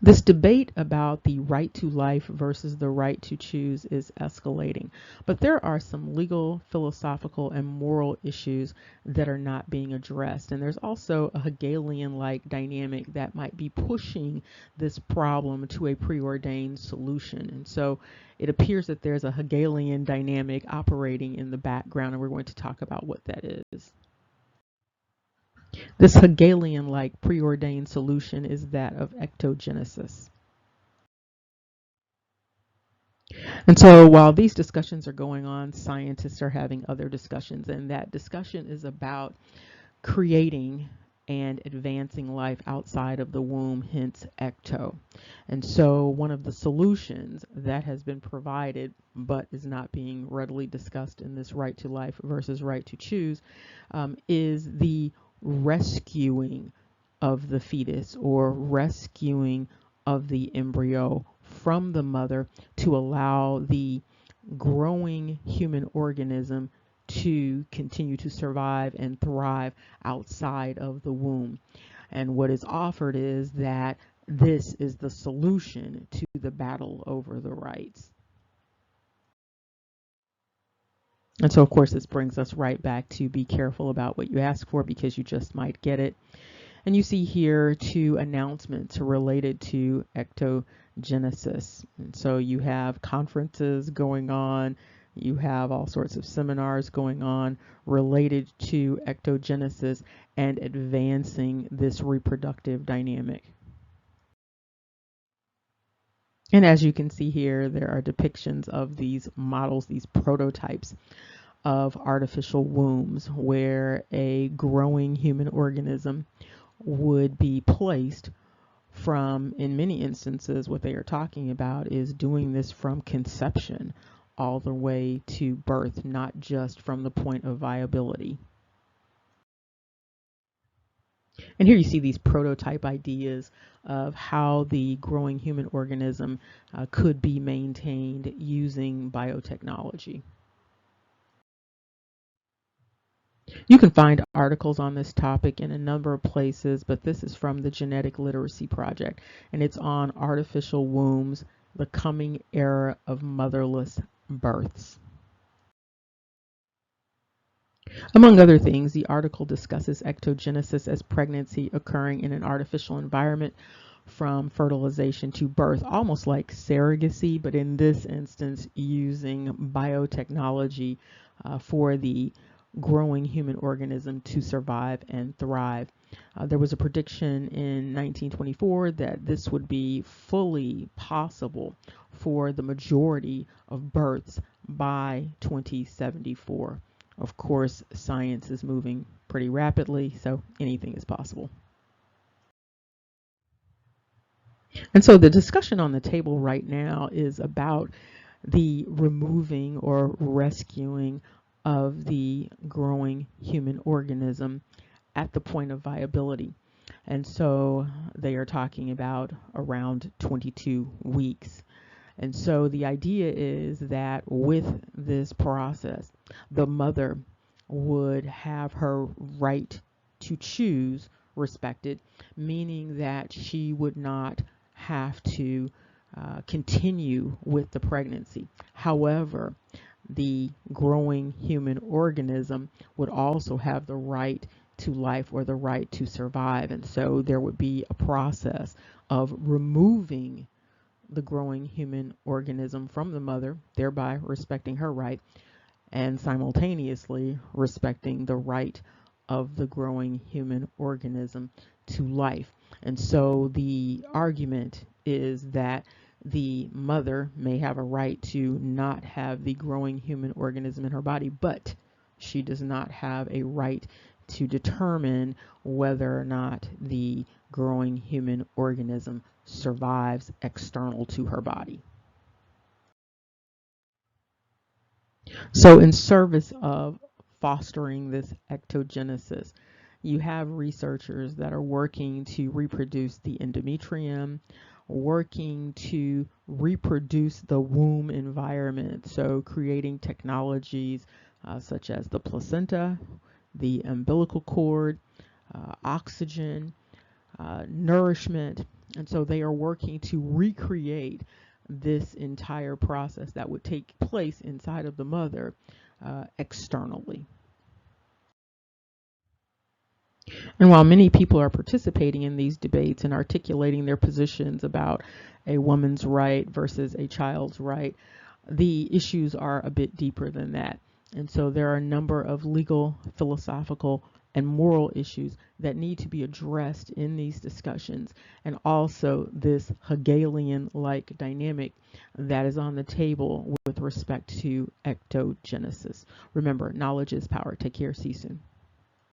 This debate about the right to life versus the right to choose is escalating, but there are some legal, philosophical, and moral issues that are not being addressed. And there's also a Hegelian-like dynamic that might be pushing this problem to a preordained solution. And so it appears that there's a Hegelian dynamic operating in the background, and we're going to talk about what that is. This Hegelian-like preordained solution is that of ectogenesis. And so while these discussions are going on, scientists are having other discussions, and that discussion is about creating and advancing life outside of the womb, hence ecto. And so one of the solutions that has been provided but is not being readily discussed in this right to life versus right to choose is the rescuing of the fetus or rescuing of the embryo from the mother to allow the growing human organism to continue to survive and thrive outside of the womb. And what is offered is that this is the solution to the battle over the rights. And so, of course, this brings us right back to be careful about what you ask for because you just might get it. And you see here two announcements related to ectogenesis. And so you have conferences going on, you have all sorts of seminars going on related to ectogenesis and advancing this reproductive dynamic. And as you can see here, there are depictions of these models, these prototypes of artificial wombs where a growing human organism would be placed from, in many instances, what they are talking about is doing this from conception all the way to birth, not just from the point of viability. And here you see these prototype ideas of how the growing human organism could be maintained using biotechnology. You can find articles on this topic in a number of places, but this is from the Genetic Literacy Project, and it's on artificial wombs, the coming era of motherless births. Among other things, the article discusses ectogenesis as pregnancy occurring in an artificial environment from fertilization to birth, almost like surrogacy, but in this instance using biotechnology for the growing human organism to survive and thrive. There was a prediction in 1924 that this would be fully possible for the majority of births by 2074. Of course, science is moving pretty rapidly, so anything is possible. And so the discussion on the table right now is about the removing or rescuing of the growing human organism at the point of viability. And so they are talking about around 22 weeks. And so the idea is that with this process, the mother would have her right to choose respected, meaning that she would not have to continue with the pregnancy. However, the growing human organism would also have the right to life or the right to survive. And so there would be a process of removing the growing human organism from the mother, thereby respecting her right, and simultaneously respecting the right of the growing human organism to life. And so the argument is that the mother may have a right to not have the growing human organism in her body, but she does not have a right to determine whether or not the growing human organism survives external to her body. So in service of fostering this ectogenesis, you have researchers that are working to reproduce the endometrium, working to reproduce the womb environment, so creating technologies such as the placenta, the umbilical cord, oxygen, nourishment, And so they are working to recreate this entire process that would take place inside of the mother externally. And while many people are participating in these debates and articulating their positions about a woman's right versus a child's right, the issues are a bit deeper than that. And so there are a number of legal, philosophical, and moral issues that need to be addressed in these discussions, and also this Hegelian-like dynamic that is on the table with respect to ectogenesis. Remember, knowledge is power. Take care. See you soon.